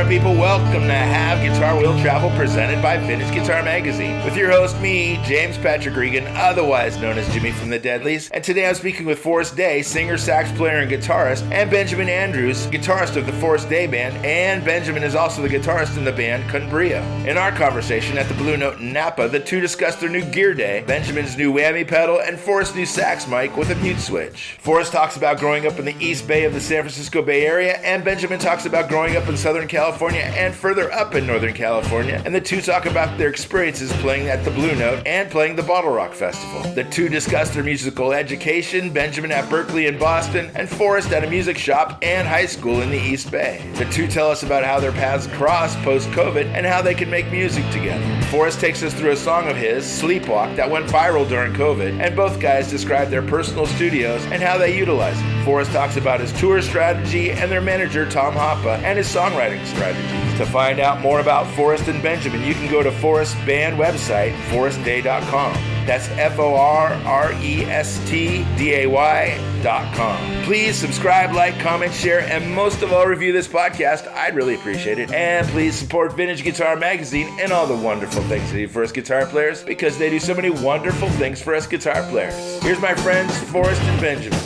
guitar people? Welcome to Have Guitar Will Travel, presented by Vintage Guitar Magazine. With your host, me, James Patrick Regan, otherwise known as Jimmy from the Deadlies. And today I'm speaking with Forrest Day, singer, sax player, and guitarist, and Benjamin Andrews, guitarist of the Forrest Day Band, and Benjamin is also the guitarist in the band Con Brio. In our conversation at the Blue Note in Napa, the two discussed their new gear day, Benjamin's new whammy pedal, and Forrest's new sax mic with a mute switch. Forrest talks about growing up in the East Bay of the San Francisco Bay Area, and Benjamin talks about growing up in Southern California and further up in Northern California, and the two talk about their experiences playing at the Blue Note and playing the BottleRock Festival. The two discuss their musical education, Benjamin at Berklee in Boston, and Forrest at a music shop and high school in the East Bay. The two tell us about how their paths crossed post-COVID and how they can make music together. Forrest takes us through a song of his, Sleepwalk, that went viral during COVID, and both guys describe their personal studios and how they utilize it. Forrest talks about his tour strategy and their manager, Tom Hoppa, and his songwriting strategies. To find out more about Forrest and Benjamin, you can go to Forrest's band website, forrestday.com. That's FORRESTDAY.com. Please subscribe, like, comment, share, and most of all, review this podcast. I'd really appreciate it. And please support Vintage Guitar Magazine and all the wonderful things they do for us guitar players, because they do so many wonderful things for us guitar players. Here's my friends, Forrest and Benjamin.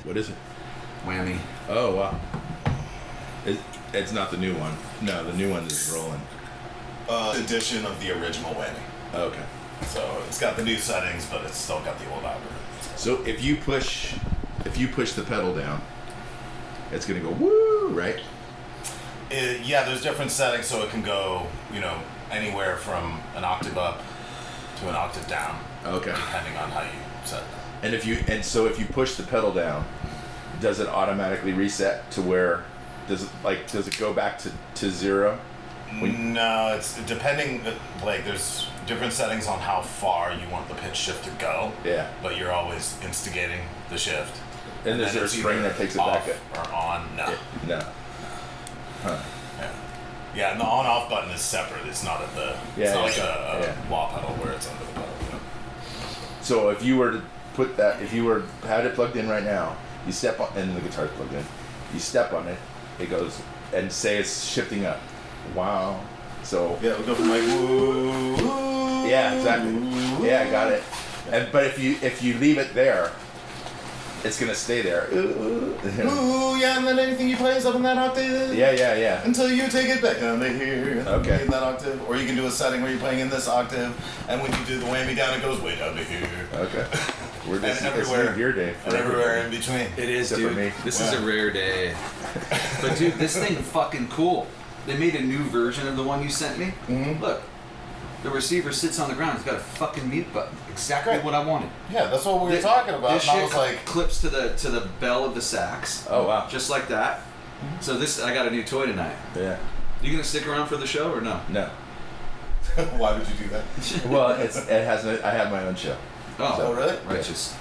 What is it? Whammy. Oh, wow. It's not the new one. No, the new one is rolling. Edition of the original whammy. Okay. So it's got the new settings, but it's still got the old algorithm. So if you push the pedal down, it's gonna go woo, right? Yeah, there's different settings, so it can go, anywhere from an octave up to an octave down. Okay. Depending on how you set them. And if you push the pedal down, does it automatically reset to where? Does it go back to zero? No, it's depending. There's different settings on how far you want the pitch shift to go. Yeah. But you're always instigating the shift. And is there a spring that takes it back up? Or on? No. No. Huh. Yeah, and the on-off button is separate. It's not at the. It's not like a wah pedal where it's under the pedal. So if you were to had it plugged in right now, you step on, and the guitar's plugged in. You step on it. It goes, and say it's shifting up. Wow. So yeah, it'll go from like woo. Yeah, exactly. Yeah, I got it. But if you leave it there, it's gonna stay there. Ooh, yeah, and then anything you play is up in that octave. Yeah. Until you take it back down to here. Okay. In that octave, or you can do a setting where you're playing in this octave, and when you do the whammy down, it goes way down to here. Okay. We're just everywhere, gear day and everywhere in between. It is, except dude. for me. This is a rare day. But dude, this thing fucking cool. They made a new version of the one you sent me. Mm-hmm. Look, the receiver sits on the ground. It's got a fucking mute button. Exactly what I wanted. Yeah, that's what we were talking about. This and I shit was like, clips to the bell of the sax. Oh wow. Just like that. So I got a new toy tonight. Yeah. You gonna stick around for the show or no? No. why would you do that? Well, I have my own show. Oh, so, really? Righteous.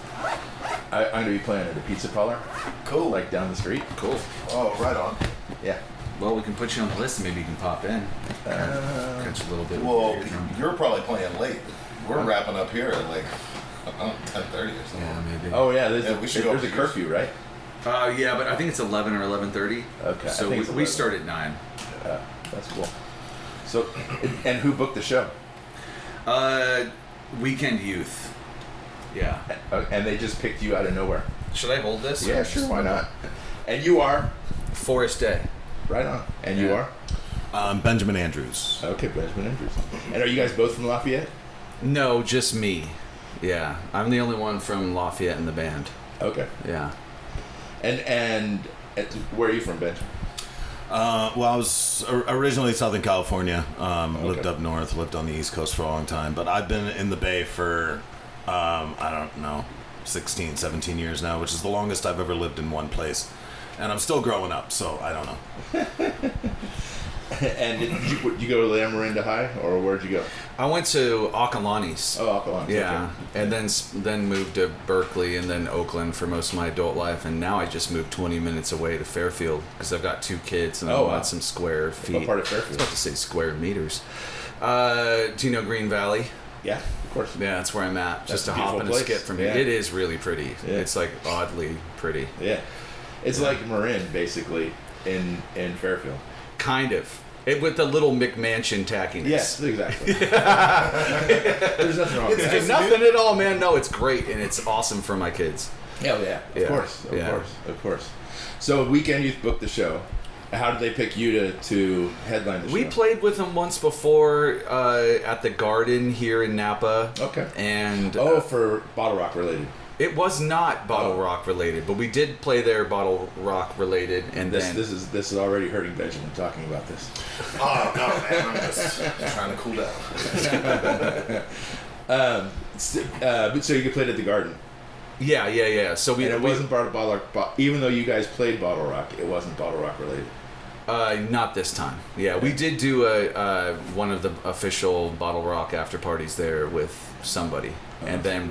I'm gonna be playing at a pizza parlor. Cool. Like down the street. Cool. Oh, right on. Yeah. Well, we can put you on the list and maybe you can pop in. Catch a little bit. Well, you're probably playing late. We're wrapping up here at like 10:30 or something. Yeah, maybe. Oh yeah, there's a curfew, right? Yeah, but I think it's 11 or 11:30. Okay. So we start at 9. That's cool. So, and who booked the show? Weekend Youth. Yeah. And they just picked you out of nowhere. Should I hold this? Yeah, sure. Why not? And you are Forrest Day. right on. And you are Benjamin Andrews. okay, Benjamin Andrews. And are you guys both from Lafayette? No, just me. Yeah, I'm the only one from Lafayette in the band. Okay. Yeah. And where are you from, Benjamin? Well, I was originally Southern California. Lived up north, lived on the East Coast for a long time. But I've been in the Bay for, I don't know, 16, 17 years now, which is the longest I've ever lived in one place. And I'm still growing up, so I don't know. And did you go to Lamarinda High, or where'd you go? I went to Acalanes. Oh, Acalanes. Yeah, okay. and then moved to Berklee and then Oakland for most of my adult life, and now I just moved 20 minutes away to Fairfield because I've got 2 kids and I want some square feet. What part of Fairfield? I was about to say square meters. Do you know Green Valley? Yeah, of course. Yeah, that's where I'm at. That's Just a a hop and a beautiful skip place. from here. Yeah. It is really pretty. Yeah. It's like oddly pretty. Yeah. It's like Marin, basically, in Fairfield. Kind of. With the little McMansion tackiness. Yes, exactly. There's nothing wrong with that. It's nothing at all, man. No, it's great, and it's awesome for my kids. Hell yeah. Of course. So Weekend Youth booked the show. How did they pick you to headline the show? We played with them once before at the Garden here in Napa. Okay. And for BottleRock related. it was not BottleRock related, but we did play there BottleRock related, and This then is already hurting Benjamin talking about this. Oh no, man! I'm just trying to cool down. So you played at the Garden. yeah. So And it wasn't BottleRock, even though you guys played BottleRock, it wasn't BottleRock related. Not this time. Yeah, we did do one of the official BottleRock after parties there with somebody, and then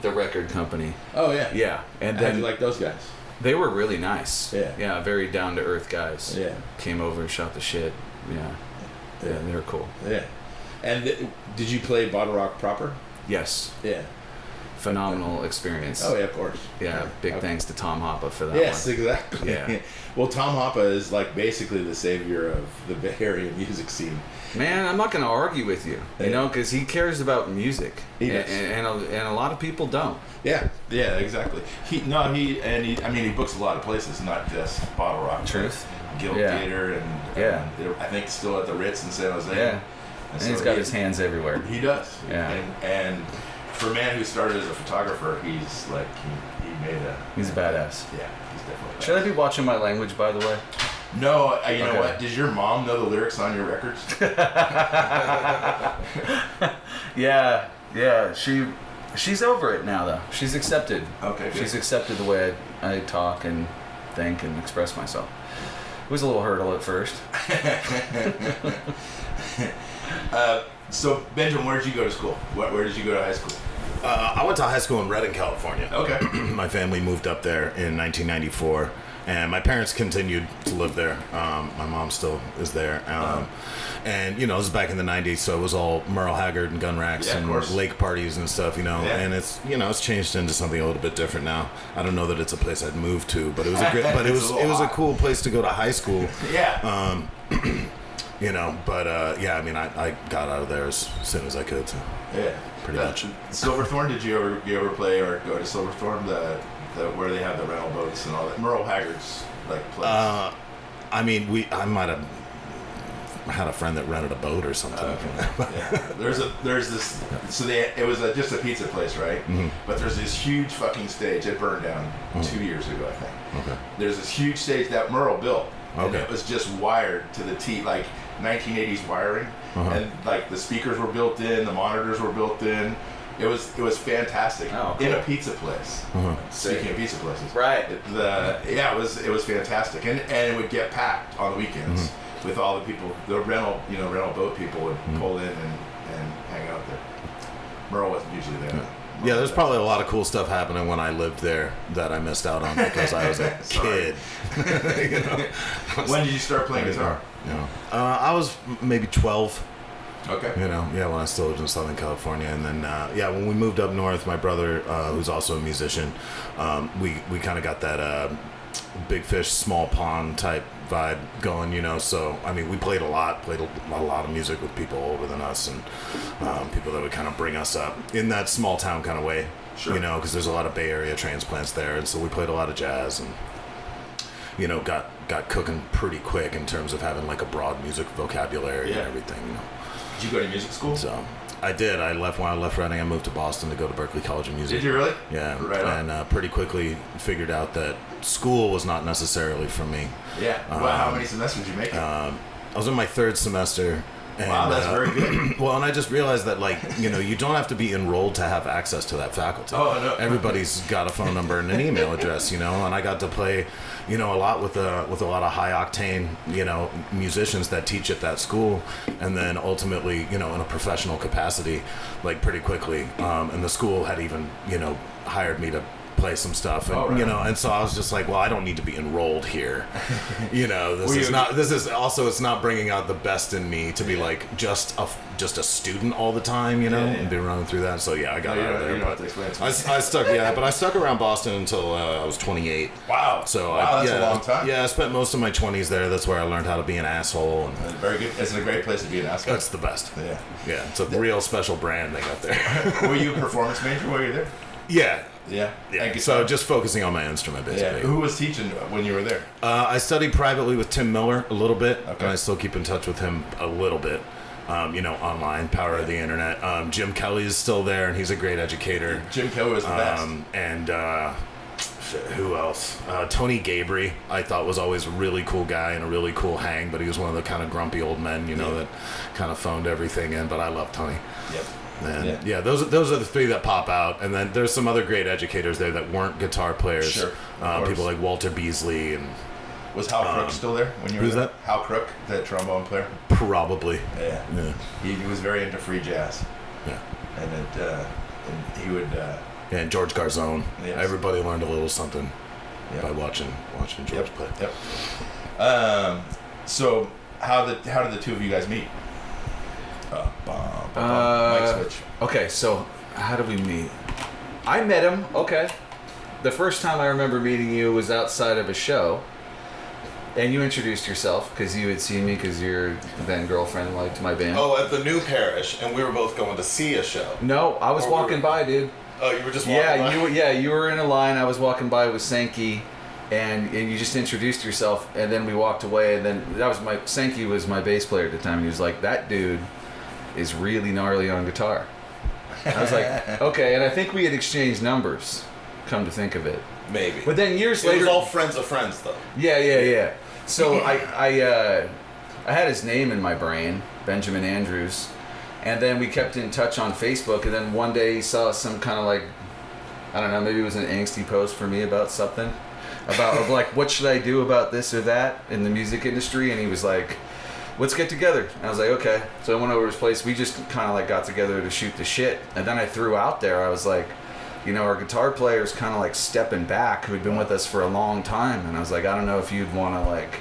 the record company. Oh yeah. Yeah, and How'd then you like those guys? they were really nice. Yeah. Very down to earth guys. Yeah. Came over and shot the shit. Yeah, they were cool. Yeah. And did you play BottleRock proper? Yes, Yeah. phenomenal experience. Oh yeah, of course. Yeah, big thanks to Tom Hoppa for that Yes, one. exactly. Yeah. Well, Tom Hoppa is like basically the savior of the Bay Area music scene. Man, I'm not going to argue with you, Yeah. because he cares about music, He does. and a lot of people don't. Yeah, exactly. He books a lot of places, not just BottleRock. Truth. Guild Yeah. Theater, and Yeah. I think still at the Ritz in San Jose. Yeah, And and he's got his hands everywhere. He does. Yeah. And for a man who started as a photographer, he's like he made a. He's a badass. Yeah, he's definitely. Should I be watching my language, by the way? No, you know Okay. what? Does your mom know the lyrics on your records? Yeah. She's over it now, though. She's accepted. Okay, good. She's accepted the way I talk and think and express myself. It was a little hurdle at first. So, Benjamin, where did you go to school? Where did you go to high school? I went to high school in Redding, California. Okay. My family moved up there in 1994, and my parents continued to live there. My mom still is there. And, this is back in the 90s, so it was all Merle Haggard and gun racks Yeah, of and course. lake parties and stuff, Yeah. And it's, it's changed into something a little bit different now. I don't know that it's a place I'd move to, but it was a great, but it was a cool place to go to high school. Yeah. I got out of there as soon as I could. So. Yeah. Pretty much. Silverthorne, did you ever play or go to Silverthorne, the where they have the rental boats and all that? Merle Haggard's place. I might have had a friend that rented a boat or something. Yeah. There's this. So it was just a pizza place, right? Mm-hmm. But there's this huge fucking stage. It burned down 2 years ago, I think. Okay. There's this huge stage that Merle built. And Okay. it was just wired to the T, like 1980s wiring, and like the speakers were built in, the monitors were built in. It was fantastic Oh, cool. in a pizza place. Speaking of pizza places, Right. it was fantastic, and it would get packed on the weekends with all the people. The rental boat people would pull in and hang out there. Merle wasn't usually there. Yeah, there's probably a lot of cool stuff happening when I lived there that I missed out on because I was a kid. When did you start playing guitar? I was maybe 12. Okay. When I still lived in Southern California, and then when we moved up north, my brother, who's also a musician, we kind of got that big fish, small pond type vibe going, So we played a lot of music with people older than us, and people that would kind of bring us up in that small town kind of way, Sure. Because there's a lot of Bay Area transplants there, and so we played a lot of jazz and. Got cooking pretty quick in terms of having like a broad music vocabulary and everything. Did you go to music school? So I did. When I left Reading, I moved to Boston to go to Berklee College of Music. Did you really? Yeah. Right on. And pretty quickly figured out that school was not necessarily for me. Yeah. Well, how many semesters did you make it? I was in my third semester. And, Wow, that's very good. Well, and I just realized that, you don't have to be enrolled to have access to that faculty. Oh, no. Everybody's got a phone number and an email address, and I got to play, a lot with a lot of high octane, musicians that teach at that school, and then ultimately, in a professional capacity, pretty quickly. And the school had even, hired me to play some stuff, and and so I was just like, well, I don't need to be enrolled here. This is also, it's not bringing out the best in me to be like just a student all the time, and be running through that. So I got out of there. But I stuck around Boston until I was 28. Wow. So that's a long time. Yeah, I spent most of my 20s there. That's where I learned how to be an asshole. And very good. It's a great place to be an asshole. That's the best. Yeah. Yeah, it's a real special brand they got there. Were you a performance major while you were there? Yeah. Yeah. So just focusing on my instrument, basically. Yeah. Who was teaching when you were there? I studied privately with Tim Miller a little bit, and I still keep in touch with him a little bit. Online, power of the internet. Jim Kelly is still there, and he's a great educator. Jim Kelly was the best. And who else? Tony Gabry, I thought was always a really cool guy and a really cool hang, but he was one of the kind of grumpy old men, that kind of phoned everything in. But I love Tony. Yep. And those are the three that pop out, and then there's some other great educators there that weren't guitar players. Sure. People like Walter Beasley and. Was Hal Crook still there when you were there? Who's that? Hal Crook, the trombone player. Probably. Yeah. He was very into free jazz. Yeah. And he would. And George Garzone. Yes. Everybody learned a little something by watching George play. Yep. So how did the two of you guys meet? Mic switch. Okay, so how did we meet? I met him. Okay. The first time I remember meeting you was outside of a show. And you introduced yourself because you had seen me because your then girlfriend liked my band. Oh, at the New Parish, and we were both going to see a show. No, I was walking by, dude. Oh, you were just walking by? You were in a line. I was walking by with Sankey, and you just introduced yourself, and then we walked away, and then Sankey was my bass player at the time. And he was like, that dude is really gnarly on guitar. I was like, okay, and I think we had exchanged numbers, come to think of it. Maybe. But then years later... It was all friends of friends, though. Yeah. So I had his name in my brain, Benjamin Andrews, and then we kept in touch on Facebook, and then one day he saw some kind of like, I don't know, maybe it was an angsty post for me about something, about like, what should I do about this or that in the music industry, and he was like, let's get together. And I was like, okay. So I went over to his place, we just kind of like got together to shoot the shit, and then I threw out there, I was like, our guitar player's kind of like stepping back, who'd been with us for a long time. And I was like, I don't know if you'd want to like,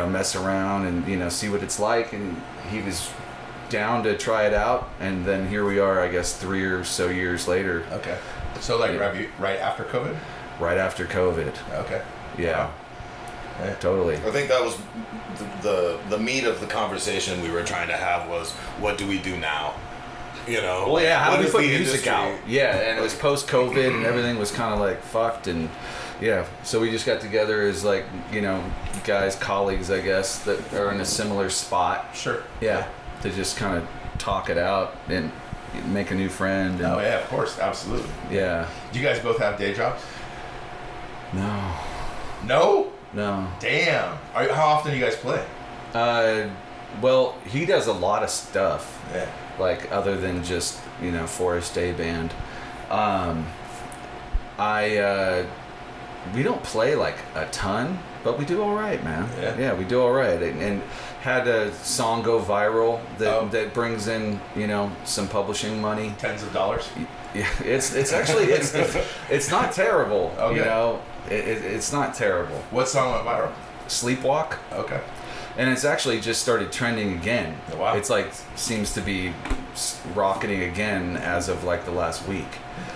mess around and, see what it's like. And he was down to try it out. And then here we are, I guess, 3 or so years later. Okay. So like right after COVID? Right after COVID. Okay. Yeah. Wow. Yeah, totally. I think that was the meat of the conversation we were trying to have was, what do we do now? Well, yeah, how do we put music out? Yeah, and it was post-COVID, and everything was kind of like fucked, and so we just got together as like, guys, colleagues, I guess, that are in a similar spot. Sure. Yeah, to just kind of talk it out and make a new friend. And, oh yeah, of course, absolutely. Yeah. Do you guys both have day jobs? No. No? No. Damn. How often do you guys play? Well, he does a lot of stuff. Yeah. Like other than just Forrest Day band. We don't play like a ton, but we do all right, man. Yeah, we do all right, and had a song go viral that brings in some publishing money, tens of dollars. Yeah, it's actually it's not terrible. Okay. It's not terrible. What song went viral? Sleepwalk. Okay. And it's actually just started trending again. Wow. It's like seems to be rocketing again as of like the last week.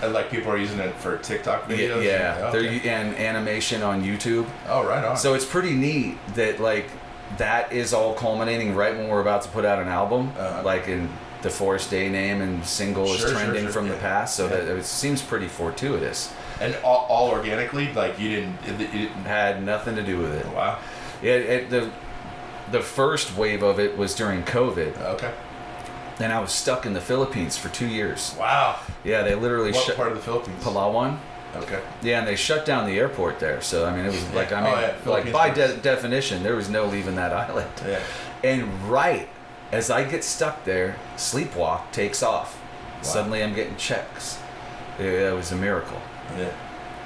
And like people are using it for TikTok videos? Yeah. Okay. And animation on YouTube. Oh, right on. So it's pretty neat that like that is all culminating right when we're about to put out an album. Like in the Forrest Day name and single is trending from the past. So that it seems pretty fortuitous. And all organically? Like you didn't... Had nothing to do with it. Wow. Yeah, the first wave of it was during COVID. Okay. And I was stuck in the Philippines for 2 years. Wow. Yeah, they literally What part of the Philippines? Palawan. Okay. Yeah, and they shut down the airport there. So, I mean, it was like, like by definition, there was no leaving that island. Yeah. And right as I get stuck there, Sleepwalk takes off. Wow. Suddenly I'm getting checks. It was a miracle. Yeah.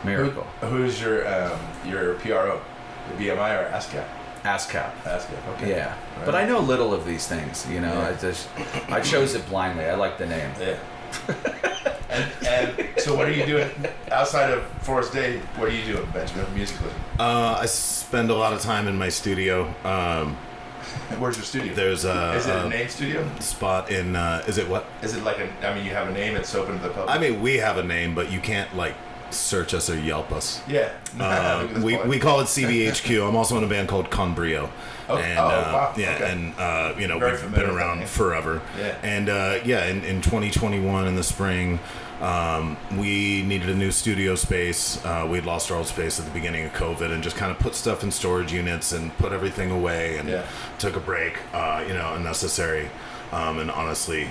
Miracle. Who's your PRO? The BMI or ASCAP? ASCAP. ASCAP, okay. Yeah. Right. But I know little of these things, I chose it blindly. I like the name. Yeah. And so what are you doing outside of Forrest Day? What are you doing, Benjamin, musically? I spend a lot of time in my studio. Where's your studio? There's Is it a name studio? spot in, is it what? Is it like you have a name, it's open to the public? I mean, we have a name, but you can't, like, search us or Yelp us. Yeah. We call it CBHQ. I'm also in a band called Con Brio. Oh, wow. Yeah, Okay. and Very we've familiar been with around that name. forever. Yeah. And in 2021 in the spring, we needed a new studio space. We'd lost our old space at the beginning of COVID, and just kind of put stuff in storage units and put everything away, and took a break. Unnecessary, and honestly.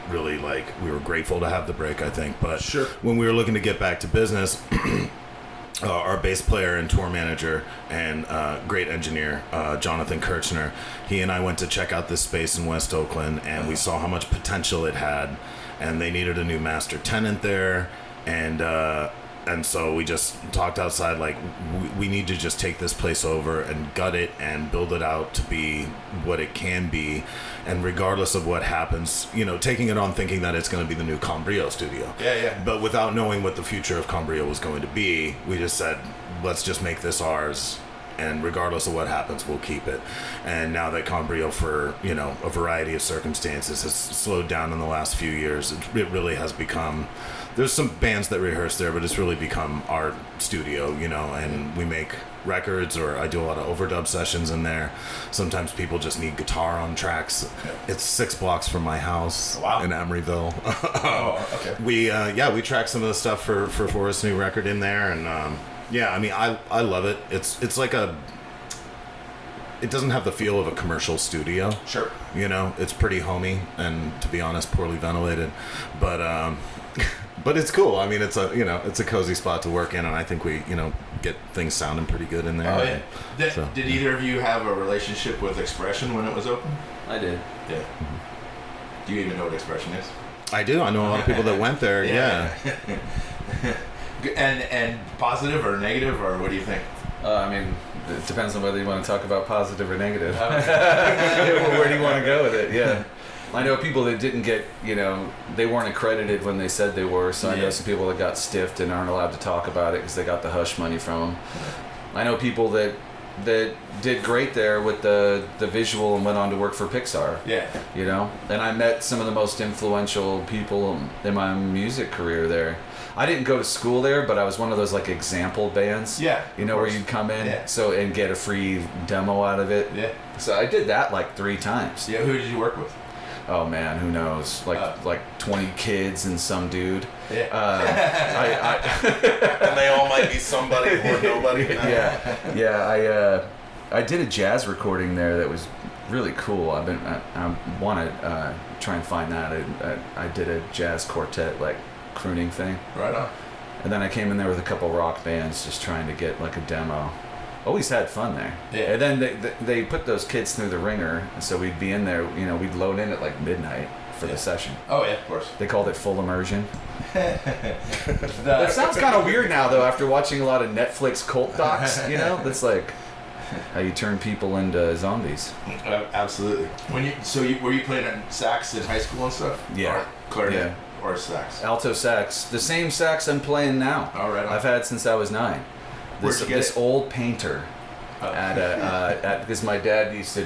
Really, like, we were grateful to have the break, I think. But Sure. when we were looking to get back to business, our bass player and tour manager and great engineer, Jonathan Kirchner, he and I went to check out this space in West Oakland, and we saw how much potential it had, and they needed a new master tenant there, and so we just talked outside, like, we need to just take this place over and gut it and build it out to be what it can be. And regardless of what happens, taking it on thinking that it's going to be the new Con Brio studio. Yeah. But without knowing what the future of Con Brio was going to be, we just said, let's just make this ours. And regardless of what happens, we'll keep it. And now that Con Brio, for a variety of circumstances, has slowed down in the last few years, it really has become. There's some bands that rehearse there, but it's really become our studio, and we make records, or I do a lot of overdub sessions in there. Sometimes people just need guitar on tracks. It's 6 blocks from my house in Emeryville. Okay. We track some of the stuff for Forrest's new record in there, and I love it. It's like it doesn't have the feel of a commercial studio. Sure. It's pretty homey and, to be honest, poorly ventilated, but it's cool. I mean, it's a cozy spot to work in, and I think we, get things sounding pretty good in there. Oh, yeah. Did either of you have a relationship with Expression when it was open? I did. Yeah. Do you even know what Expression is? I do. I know a lot of people that went there. Yeah. And positive or negative, or what do you think? It depends on whether you want to talk about positive or negative. Where do you want to go with it? Yeah. I know people that didn't get, they weren't accredited when they said they were, so I know some people that got stiffed and aren't allowed to talk about it because they got the hush money from them. I know people that did great there with the visual and went on to work for Pixar. Yeah. And I met some of the most influential people in my music career there. I didn't go to school there, but I was one of those, like, example bands. Yeah. Where you'd come in and get a free demo out of it. Yeah. So I did that like 3 times. Yeah. Who did you work with? Oh man, who knows? Like 20 kids and some dude. Yeah. And they all might be somebody or nobody. I did a jazz recording there that was really cool. I want to try and find that. I did a jazz quartet, like, crooning thing. Right on. And then I came in there with a couple rock bands, just trying to get, like, a demo. Always had fun there. Yeah. And then they put those kids through the ringer, and so we'd be in there. We'd load in at like midnight for the session. Oh yeah, of course. They called it full immersion. That sounds kind of weird now, though, after watching a lot of Netflix cult docs. That's like how you turn people into zombies. Absolutely. Were you playing sax in high school and stuff? Yeah. Or clarinet or sax? Alto sax, the same sax I'm playing now. Oh, right on. I've had since I was 9. This old painter because my dad used to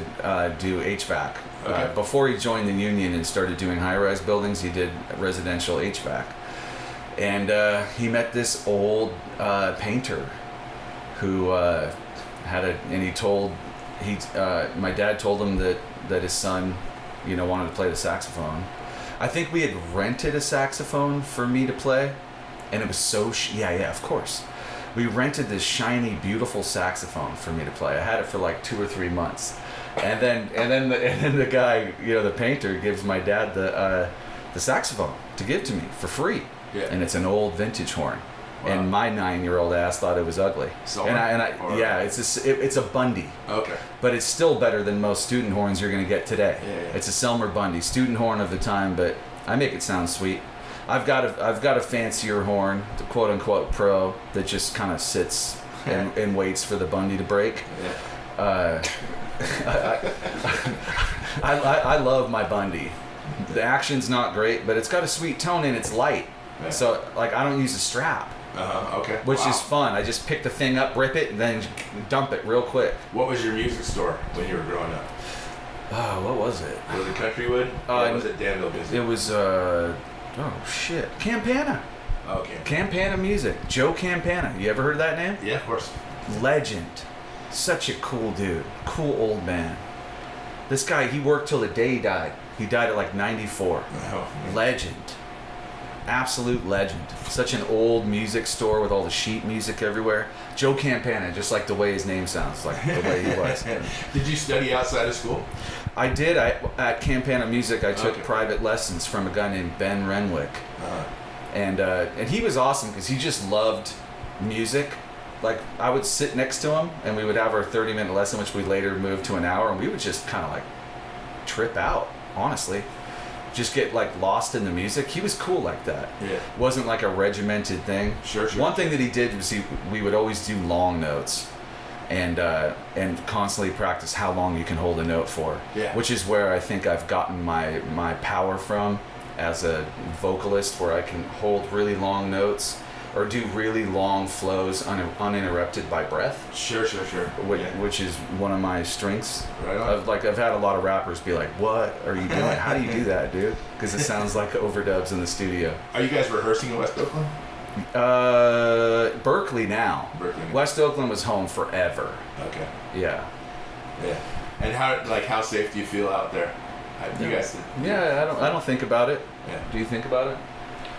do HVAC. Okay. Before he joined the union and started doing high-rise buildings, he did residential HVAC. And he met this old painter who my dad told him that his son, wanted to play the saxophone. I think we had rented a saxophone for me to play, and it was so of course. We rented this shiny, beautiful saxophone for me to play. I had it for like 2 or 3 months, and then the guy, the painter, gives my dad the saxophone to give to me for free. Yeah. And it's an old vintage horn. Wow. And my 9-year-old ass thought it was ugly. It's a Bundy. Okay. But it's still better than most student horns you're going to get today. Yeah. It's a Selmer Bundy, student horn of the time, but I make it sound sweet. I've got a fancier horn, the quote unquote pro, that just kind of sits and waits for the Bundy to break. Yeah. I love my Bundy. The action's not great, but it's got a sweet tone and it's light. Yeah. So like I don't use a strap. Okay. Which is fun. I just pick the thing up, rip it, and then dump it real quick. What was your music store when you were growing up? Oh, what was it? Was it Countrywood? Or was it Danville Music? It was, Campana. Okay. Campana Music. Joe Campana. You ever heard of that name? Yeah, of course. Legend. Such a cool dude. Cool old man. This guy, he worked till the day he died. He died at like 94. Oh, Legend. Absolute legend. Such an old music store with all the sheet music everywhere. Joe Campana, just like the way his name sounds, like the way he was. Did you study outside of school? I did. At Campana Music, I took private lessons from a guy named Ben Renwick. And he was awesome because he just loved music. Like, I would sit next to him, and we would have our 30-minute lesson, which we later moved to an hour, and we would just kind of, like, trip out, honestly. Just get, like, lost in the music. He was cool like that. Yeah. Wasn't, like, a regimented thing. Sure. One thing that he did was we would always do long notes and constantly practice how long you can hold a note for. Yeah. Which is where I think I've gotten my power from as a vocalist, where I can hold really long notes or do really long flows uninterrupted by breath. Sure. Which is one of my strengths. Right on. I've had a lot of rappers be like, "What are you doing? How do you do that, dude?" Because it sounds like overdubs in the studio. Are you guys rehearsing in West Oakland? Berklee now. West Oakland was home forever. Okay. Yeah. And how safe do you feel out there? You guys? Yeah, I don't think about it. Yeah. Do you think about it?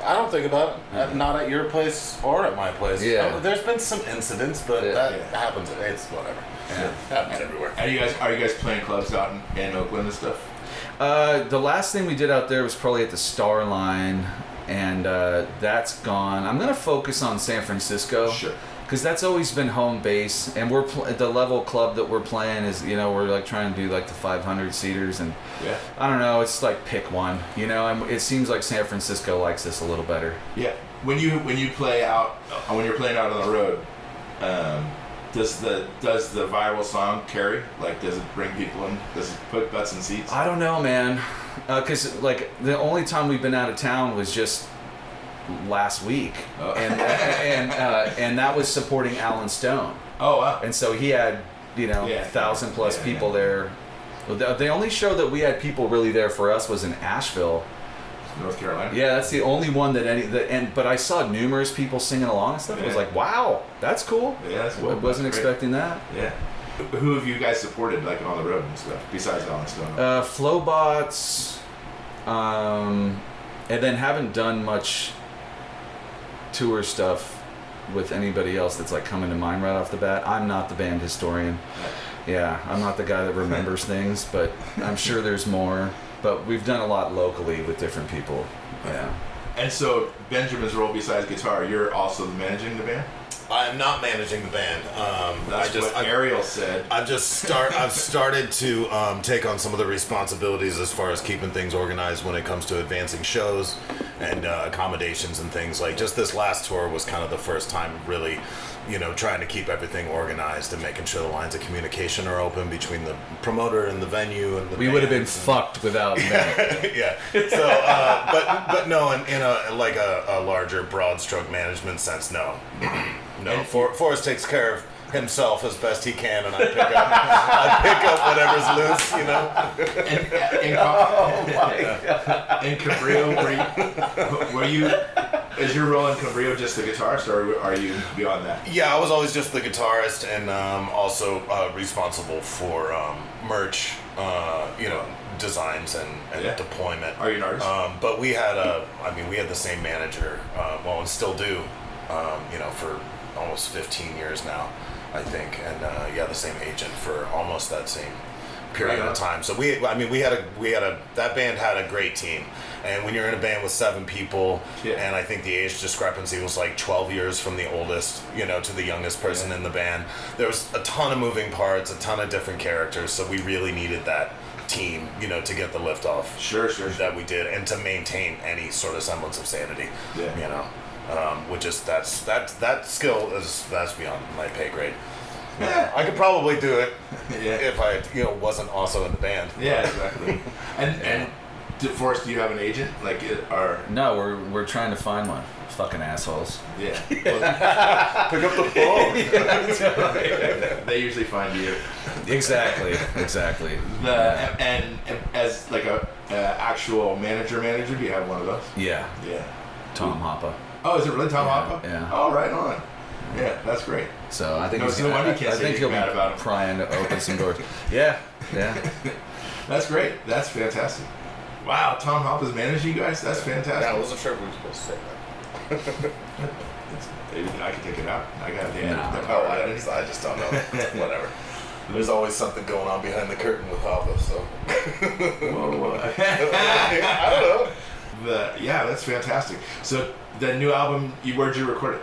I don't think about it. Not at your place or at my place. Yeah. There's been some incidents, but that happens. It's whatever. Yeah. Happens everywhere. Are you guys playing clubs out in Oakland and stuff? The last thing we did out there was probably at the Starline, and that's gone. I'm gonna focus on San Francisco. Sure. Because that's always been home base, and we're the level club that we're playing is, we're like trying to do like the 500 seaters, and I don't know, it's like pick one, and it seems like San Francisco likes this a little better. Yeah. When you play out, when you're playing out on the road, does the viral song carry? Like, does it bring people in? Does it put butts in seats? I don't know, man, because like the only time we've been out of town was just last week, and that was supporting Alan Stone. Oh wow! And so he had 1,000+ people there. The only show that we had people really there for us was in Asheville, North Carolina. Yeah, that's the only one but I saw numerous people singing along and stuff. I was like, wow, that's cool. Yeah, that's cool. I wasn't expecting that. Yeah. Who have you guys supported like on the road and stuff besides Alan Stone? Flowbots, and then haven't done much tour stuff with anybody else that's like coming to mind right off the bat. I'm not the band historian. Yeah, I'm not the guy that remembers things, but I'm sure there's more. But we've done a lot locally with different people. Yeah. And so Benjamin's role besides guitar, you're also managing the band? I am not managing the band. That's what Ariel said. I've started to take on some of the responsibilities as far as keeping things organized when it comes to advancing shows and accommodations and things. Like just this last tour was kind of the first time really, trying to keep everything organized and making sure the lines of communication are open between the promoter and the venue and the We would have been fucked without that. Yeah. So, but no, in a larger broad stroke management sense, no. No, Forrest takes care of himself as best he can, and I pick up whatever's loose, In Con Brio, were you? Is your role in Con Brio just the guitarist, or are you beyond that? Yeah, I was always just the guitarist, and also responsible for merch, designs and deployment. Are you an artist? But we had the same manager, and still do, for almost 15 years now, I think, and the same agent for almost that same period of time. So that band had a great team, and when you're in a band with 7 people, and I think the age discrepancy was like 12 years from the oldest, to the youngest person in the band. There was a ton of moving parts, a ton of different characters, so we really needed that team, to get the lift off. Sure. That we did, and to maintain any sort of semblance of sanity. Which is that skill that's beyond my pay grade. I could probably do it if I wasn't also in the band. Yeah, exactly. And Forrest, do you have an agent? Like, or No, we're trying to find one. Fucking assholes. yeah, Pick up the phone. they usually find you. Exactly. And as like a actual manager, do you have one of those? Yeah. Yeah. Tom Hoppa. Oh, is it really Tom Yeah, Hoppa? yeah. Oh, right on. Yeah, that's great. So I think No, he's no wonder you can't I say think he'll anything bad about be him. trying to open some doors. Yeah. That's great. That's fantastic. Wow, Tom Hoppa's managing you guys? That's fantastic. Yeah, I wasn't sure if we were supposed to say that. I can take it out. I got the No. the power I editing. just don't know. Whatever. There's always something going on behind the curtain with Hoppa, so. Whoa. I don't know. Yeah, that's fantastic. So the new album, where'd you record it?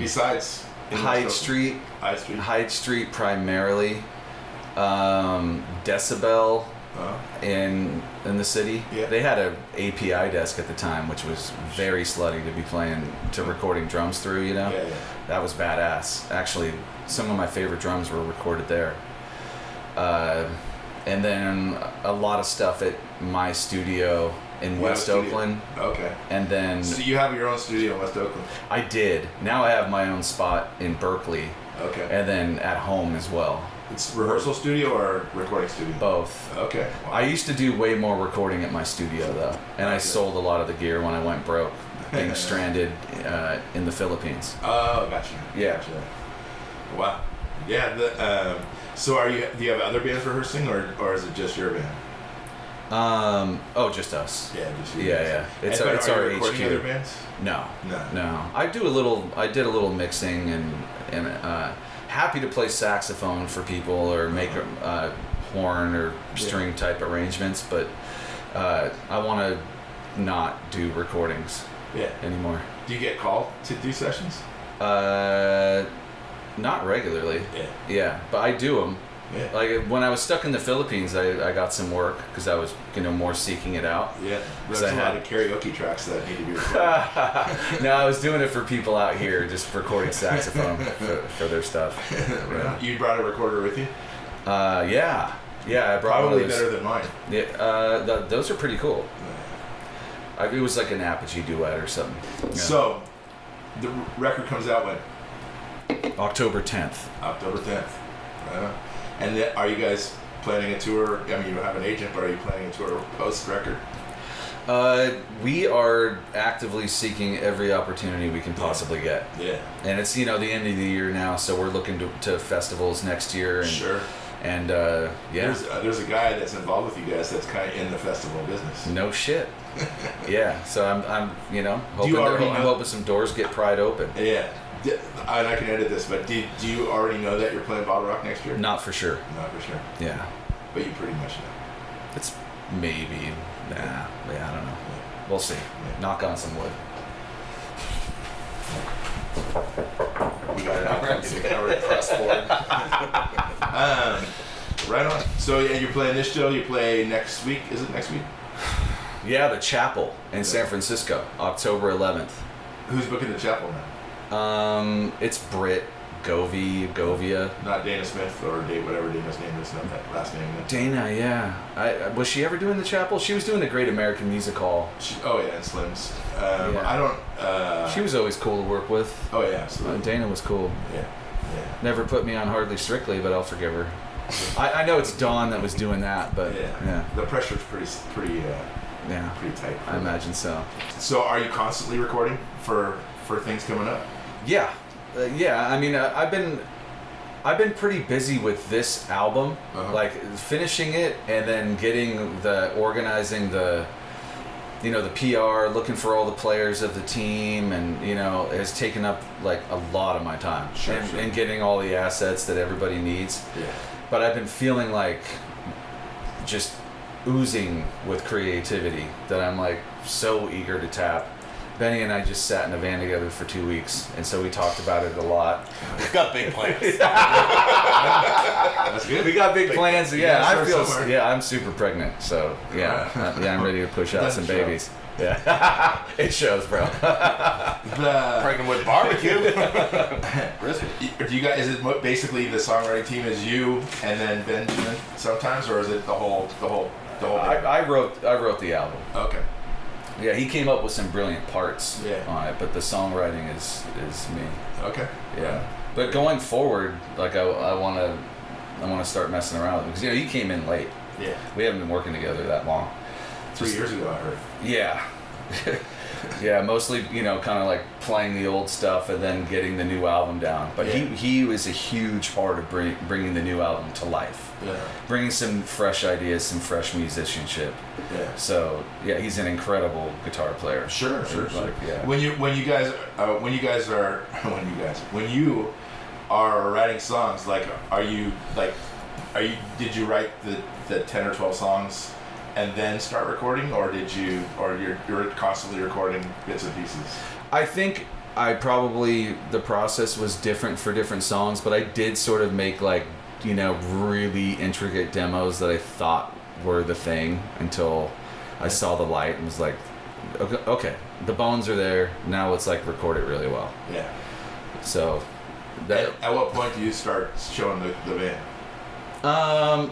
Besides in Hyde West Street. Oakland? Hyde Street primarily. Decibel in the city. Yeah. They had a API desk at the time, which was very slutty to be recording drums through. Yeah. That was badass. Actually, some of my favorite drums were recorded there. And then a lot of stuff at my studio in West Oakland. Okay. And then So you have your own studio in West Oakland. I did. Now I have my own spot in Berklee, Okay. and then at home as well. It's rehearsal studio or recording studio? Both. Okay. Wow. I used to do way more recording at my studio though, and I sold a lot of the gear when I went broke, being stranded in the Philippines. Oh, gotcha. Yeah. Gotcha. Wow. Yeah. So do you have other bands rehearsing, or is it just your band? Just us. Yeah, just you Yeah, guys. yeah. It's And- but our are you recording HQ. other bands? No. No. I did a little mixing and happy to play saxophone for people or make horn or string type arrangements, but I want to not do recordings Yeah. anymore. Do you get called to do sessions? Not regularly. Yeah. Yeah, but I do them. Yeah. Like when I was stuck in the Philippines, I got some work because I was more seeking it out. Yeah. There's I a lot had- of karaoke tracks that need to be recorded. No, I was doing it for people out here, just recording saxophone for their stuff. Right. You brought a recorder with you? Yeah, I brought Probably one of those. better than mine. Yeah, those are pretty cool. It was like an Apogee duet or something. Yeah. So, the record comes out when? October 10th. October 10th. And then, are you guys planning a tour? I mean, you don't have an agent, but are you planning a tour post-record? We are actively seeking every opportunity we can possibly get. Yeah. And it's, the end of the year now, so we're looking to festivals next year. And, Sure. And, yeah. There's a guy that's involved with you guys that's kind of in the festival business. No shit. Yeah, so I'm already I'm know- hoping some doors get pried open. Yeah. And I can edit this, but do you already know that you're playing BottleRock next year? Not for sure. Not for sure. Yeah. But you pretty much know. It's maybe. Nah. Yeah, I don't know. We'll see. Knock on some wood. We got it out. Getting covered press board. Right on. So yeah, you're playing this show. You play next week. Is it next week? Yeah, the Chapel in San Francisco, October 11th. Who's booking the chapel now? It's Britt Govia. Not Dana Smith or whatever Dana's name is. Not that last name. Dana, yeah. Was she ever doing the Chapel? She was doing the Great American Music Hall. Oh yeah, and Slims. Yeah. I don't. She was always cool to work with. Oh yeah, absolutely. Dana was cool. Yeah. Never put me on Hardly Strictly, but I'll forgive her. I know it's Dawn that was doing that, but yeah. The pressure's pretty tight. I imagine so. So are you constantly recording for things coming up? Yeah, I mean, I've been pretty busy with this album, like finishing it and then organizing the PR, looking for all the players of the team, and has taken up like a lot of my time. Sure. And getting all the assets that everybody needs. Yeah. But I've been feeling like just oozing with creativity that I'm like so eager to tap. Benny and I just sat in a van together for 2 weeks, and so we talked about it a lot. We've got big plans. That's good. We got big plans. You Yeah, gotta I start feel. somewhere. Yeah, I'm super pregnant, so yeah, I'm ready to push out Doesn't some show. babies. Yeah, it shows, bro. Pregnant with barbecue. Do you guys? Is it basically the songwriting team is you and then Benjamin sometimes, or is it the whole The whole band? I wrote the album. Okay. Yeah, he came up with some brilliant parts on it, but the songwriting is me. Okay. Yeah. But going forward, like I want to start messing around with him, because he came in late. Yeah. We haven't been working together that long. 3 years ago, I heard. Yeah. Yeah, mostly, kind of like playing the old stuff and then getting the new album down. But he was a huge part of bringing the new album to life. Yeah. Bringing some fresh ideas, some fresh musicianship. Yeah. So, yeah, he's an incredible guitar player. Sure. Yeah. When you are writing songs, like, did you write the 10 or 12 songs and then start recording, or you're constantly recording bits and pieces? I think the process was different for different songs, but I did sort of make really intricate demos that I thought were the thing until I saw the light and was like, okay, the bones are there, now let's record it really well. Yeah. So at what point do you start showing the band?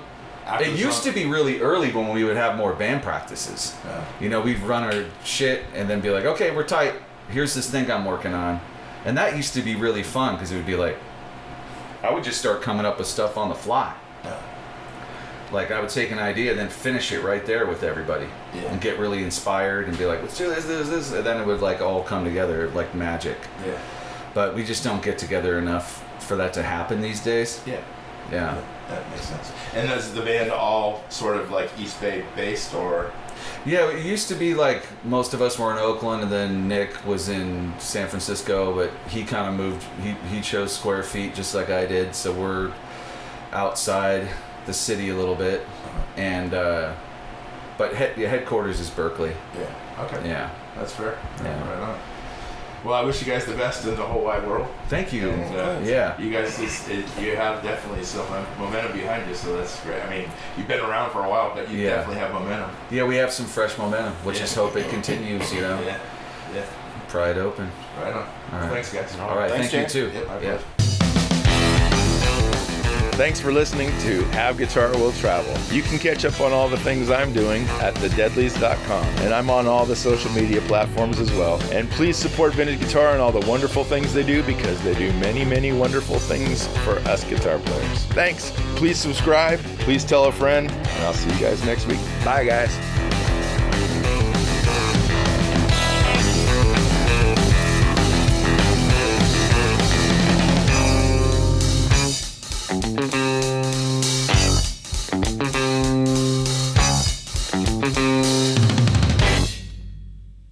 It used to be really early when we would have more band practices. We'd run our shit and then be like, okay, we're tight. Here's this thing I'm working on. And that used to be really fun, because it would be like, I would just start coming up with stuff on the fly. Like, I would take an idea and then finish it right there with everybody. And get really inspired and be like, let's do this. And then it would all come together like magic. Yeah. But we just don't get together enough for that to happen these days. Yeah. Yeah. That makes sense. And is the band all sort of East Bay based, or? Yeah, it used to be most of us were in Oakland, and then Nick was in San Francisco, but he kind of moved. He chose square feet just like I did, so we're outside the city a little bit, and but headquarters is Berklee. Yeah. Okay. Yeah. That's fair. Yeah. Right on. Well, I wish you guys the best in the whole wide world. Thank you. And, yeah. You guys, you have definitely some momentum behind you, so that's great. I mean, you've been around for a while, but you definitely have momentum. Yeah, we have some fresh momentum. We'll just hope it continues, Yeah. Pry it open. Right on. All right. Thanks, guys. All right. Thanks, Thank you, James. too. Yep, my Yeah. pleasure. Thanks for listening to Have Guitar Will Travel. You can catch up on all the things I'm doing at thedeadlies.com. And I'm on all the social media platforms as well. And please support Vintage Guitar and all the wonderful things they do, because they do many, many wonderful things for us guitar players. Thanks. Please subscribe. Please tell a friend. And I'll see you guys next week. Bye, guys.